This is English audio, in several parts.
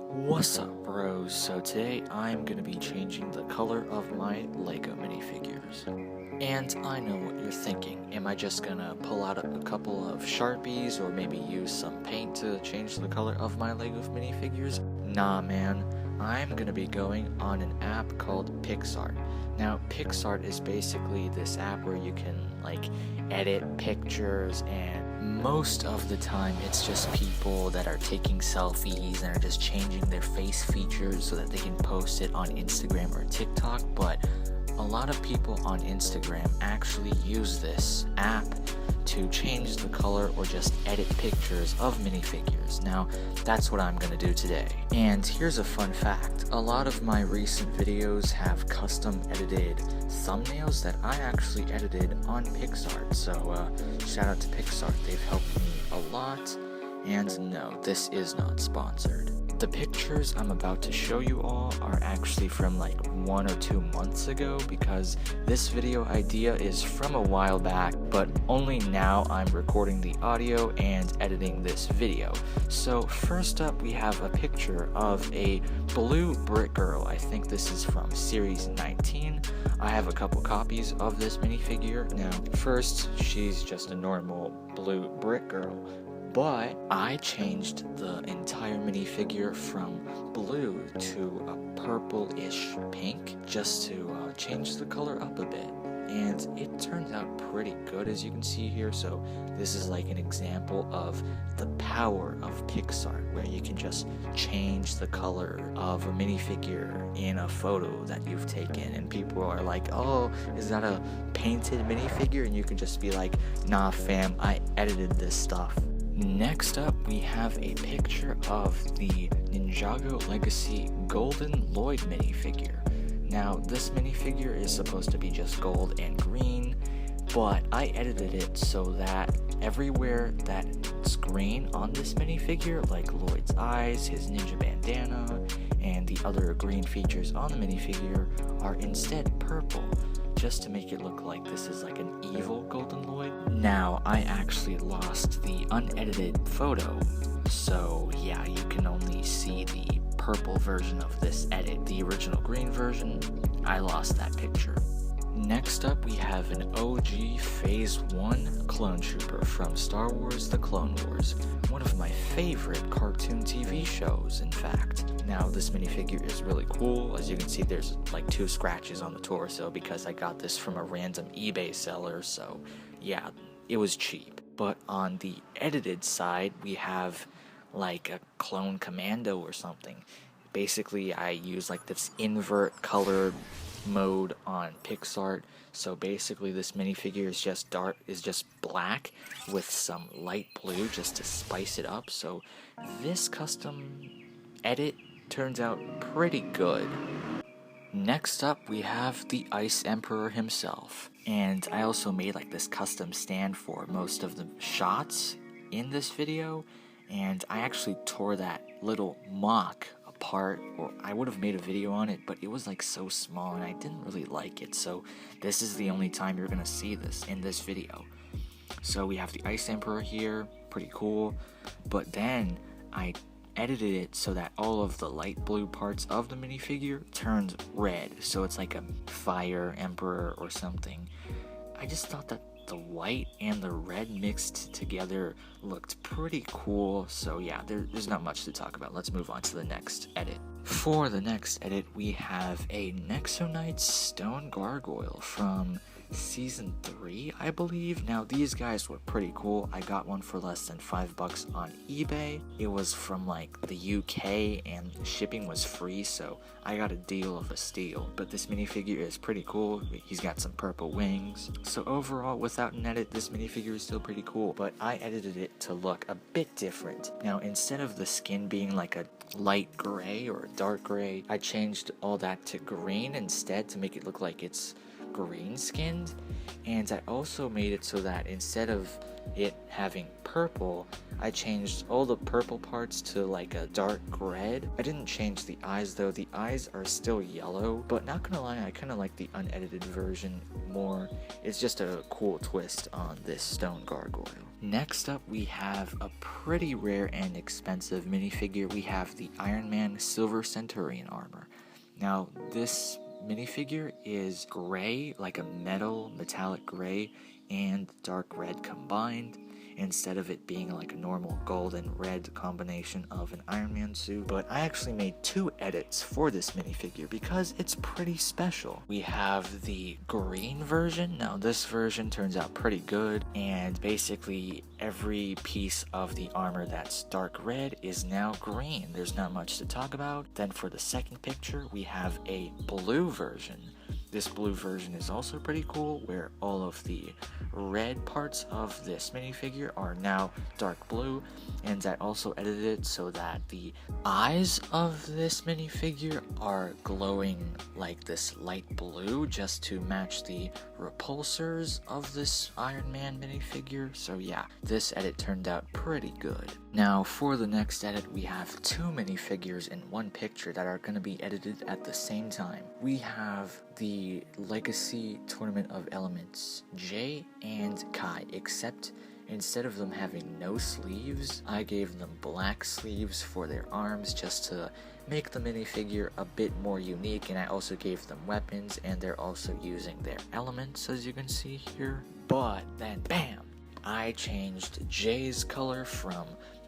What's up, bros? So today I'm gonna be changing the color of my Lego minifigures. And I know what you're thinking. Am I just gonna pull out a couple of Sharpies or maybe use some paint to change the color of my Lego minifigures? Nah, man. I'm gonna be going on an app called Picsart. Now, Picsart is basically this app where you can edit pictures, and most of the time it's just people that are taking selfies and are just changing their face features so that they can post it on Instagram or TikTok. But a lot of people on Instagram actually use this app to change the color or just edit pictures of minifigures. Now, that's what I'm gonna do today. And here's a fun fact. A lot of my recent videos have custom edited thumbnails that I actually edited on Picsart. So shout out to Picsart, they've helped me a lot. And no, this is not sponsored. The pictures I'm about to show you all are actually from 1 or 2 months ago, because this video idea is from a while back, but only now I'm recording the audio and editing this video. So first up, we have a picture of a blue brick girl. I think this is from series 19. I have a couple copies of this minifigure. Now, first, she's just a normal blue brick girl, but I changed the entire minifigure from blue to a purple-ish pink just to change the color up a bit. And it turned out pretty good, as you can see here. So this is like an example of the power of Picsart, where you can just change the color of a minifigure in a photo that you've taken, and people are like, oh, is that a painted minifigure? And you can just be like, nah fam, I edited this stuff. Next up, we have a picture of the Ninjago Legacy Golden Lloyd minifigure. Now, this minifigure is supposed to be just gold and green, but I edited it so that everywhere that's green on this minifigure, like Lloyd's eyes, his ninja bandana, and the other green features on the minifigure, are instead purple, just to make it look like this is like an evil Golden Lloyd. Now, I actually lost the unedited photo, so yeah, you can only see the purple version of this edit. The original green version, I lost that picture. Next up, we have an OG Phase 1 clone trooper from Star Wars The Clone Wars, one of my favorite cartoon TV shows, in fact. Now, this minifigure is really cool. As you can see, there's 2 scratches on the torso because I got this from a random eBay seller, so yeah, it was cheap. But on the edited side, we have a clone commando or something. Basically, I use this invert color mode on Picsart. So basically, this minifigure is just black with some light blue just to spice it up. So this custom edit turns out pretty good. Next up, we have the Ice Emperor himself, and I also made this custom stand for most of the shots in this video, and I actually tore that little mock apart, or I would have made a video on it, but it was so small and I didn't really like it, so this is the only time you're gonna see this in this video. So we have the Ice Emperor here, pretty cool, but then I edited it so that all of the light blue parts of the minifigure turned red, so it's like a fire emperor or something. I just thought that the white and the red mixed together looked pretty cool, so yeah, there's not much to talk about. Let's move on to the next edit. For the next edit, we have a Nexonite Stone Gargoyle from Season 3, I believe. Now, these guys were pretty cool. I got one for less than $5 on eBay. It was from the UK and shipping was free, so I got a deal of a steal. But this minifigure is pretty cool. He's got some purple wings. So overall, without an edit, this minifigure is still pretty cool, but I edited it to look a bit different. Now, instead of the skin being a light gray or a dark gray, I changed all that to green instead to make it look like it's green skinned. And I also made it so that instead of it having purple, I changed all the purple parts to a dark red. I didn't change the eyes though. The eyes are still yellow, but not gonna lie, I kind of like the unedited version more. It's just a cool twist on this stone gargoyle. Next up, we have a pretty rare and expensive minifigure. We have the Iron Man Silver Centurion armor. Now, this minifigure is gray, like a metallic gray, and dark red combined, instead of it being like a normal gold and red combination of an Iron Man suit. But I actually made 2 edits for this minifigure because it's pretty special. We have the green version. Now this version turns out pretty good, and basically every piece of the armor that's dark red is now green. There's not much to talk about. Then for the second picture, we have a blue version. This blue version is also pretty cool, where all of the red parts of this minifigure are now dark blue, and I also edited it so that the eyes of this minifigure are glowing like this light blue, just to match the repulsors of this Iron Man minifigure. So yeah, this edit turned out pretty good. Now for the next edit, we have 2 minifigures in one picture that are going to be edited at the same time. We have the Legacy Tournament of Elements Jay and Kai, except instead of them having no sleeves, I gave them black sleeves for their arms just to make the minifigure a bit more unique, and I also gave them weapons, and they're also using their elements, as you can see here. But then bam, I changed Jay's color from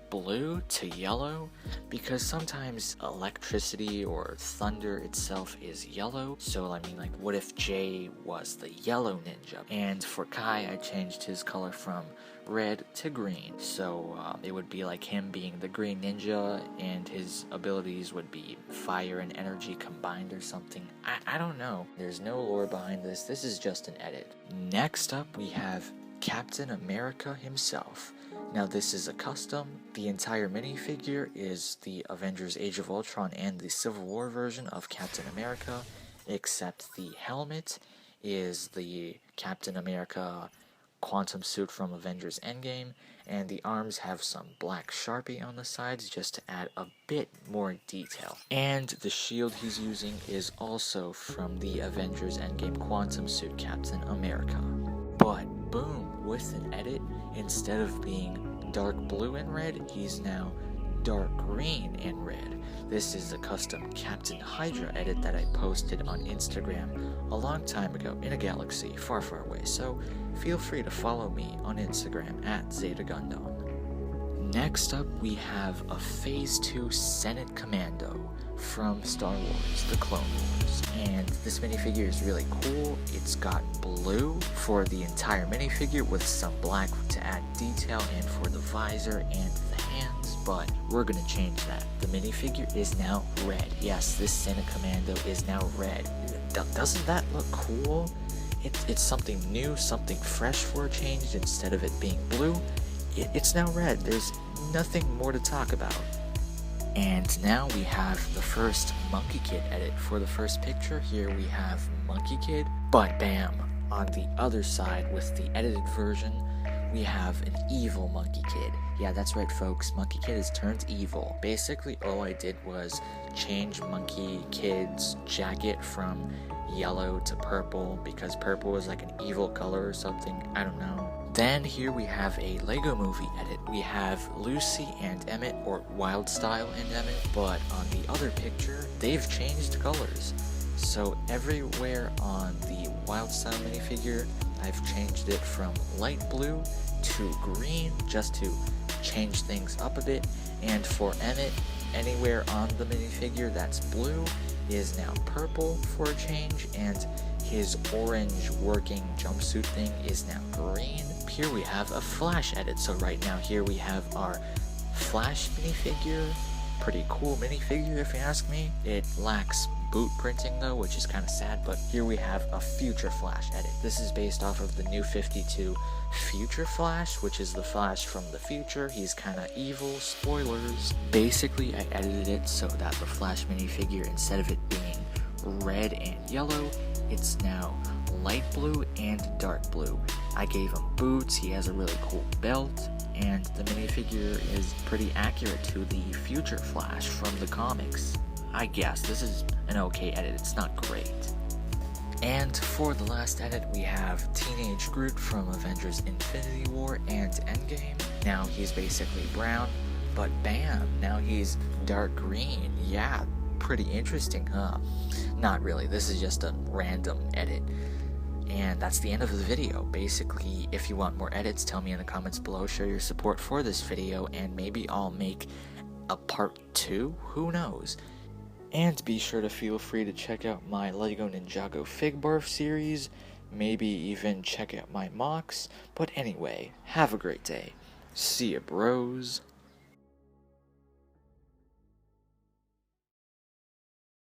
blue to yellow, because sometimes electricity or thunder itself is yellow. So I mean, like, what if Jay was the yellow ninja? And for Kai, I changed his color from red to green, so it would be like him being the green ninja, and his abilities would be fire and energy combined or something. I don't know. There's no lore behind this. This is just an edit. Next up, we have Captain America himself. Now this is a custom. The entire minifigure is the Avengers Age of Ultron and the Civil War version of Captain America, except the helmet is the Captain America quantum suit from Avengers Endgame, and the arms have some black Sharpie on the sides just to add a bit more detail. And the shield he's using is also from the Avengers Endgame quantum suit Captain America. But boom, with an edit, instead of being dark blue and red, he's now dark green and red. This is a custom Captain Hydra edit that I posted on Instagram a long time ago in a galaxy far, far away, so feel free to follow me on Instagram at Zeta Gundam. Next up, we have a Phase 2 Senate Commando from Star Wars, The Clone Wars. And this minifigure is really cool. It's got blue for the entire minifigure with some black to add detail, and for the visor and the hands, but we're gonna change that. The minifigure is now red. Yes, this Senate Commando is now red. Doesn't that look cool? It's something new, something fresh for a change. Instead of it being blue, it's now red. There's nothing more to talk about. And now we have the first Monkey Kid edit. For the first picture, here we have Monkey Kid, but bam, on the other side with the edited version, we have an evil Monkey Kid. Yeah, that's right folks, Monkey Kid has turned evil. Basically all I did was change Monkey Kid's jacket from yellow to purple, because purple is like an evil color or something, I don't know. Then here we have a Lego Movie edit. We have Lucy and Emmett, or Wild Style and Emmett, but on the other picture, they've changed colors. So everywhere on the Wild Style minifigure, I've changed it from light blue to green, just to change things up a bit. And for Emmett, anywhere on the minifigure that's blue is now purple for a change, and his orange working jumpsuit thing is now green. Here we have a Flash edit. So right now here we have our Flash minifigure. Pretty cool minifigure if you ask me. It lacks boot printing though, which is kind of sad, but here we have a Future Flash edit. This is based off of the New 52 Future Flash, which is the Flash from the future. He's kind of evil, spoilers. Basically, I edited it so that the Flash minifigure, instead of it being red and yellow, it's now light blue and dark blue. I gave him boots, he has a really cool belt, and the minifigure is pretty accurate to the Future Flash from the comics. I guess this is an okay edit, it's not great. And for the last edit, we have Teenage Groot from Avengers Infinity War and Endgame. Now he's basically brown, but bam, now he's dark green. Yeah, pretty interesting, huh? Not really, this is just a random edit. And that's the end of the video. Basically, if you want more edits, tell me in the comments below, show your support for this video, and maybe I'll make a part 2? Who knows? And be sure to feel free to check out my LEGO Ninjago Fig Barf series, maybe even check out my mocks, but anyway, have a great day. See ya, bros.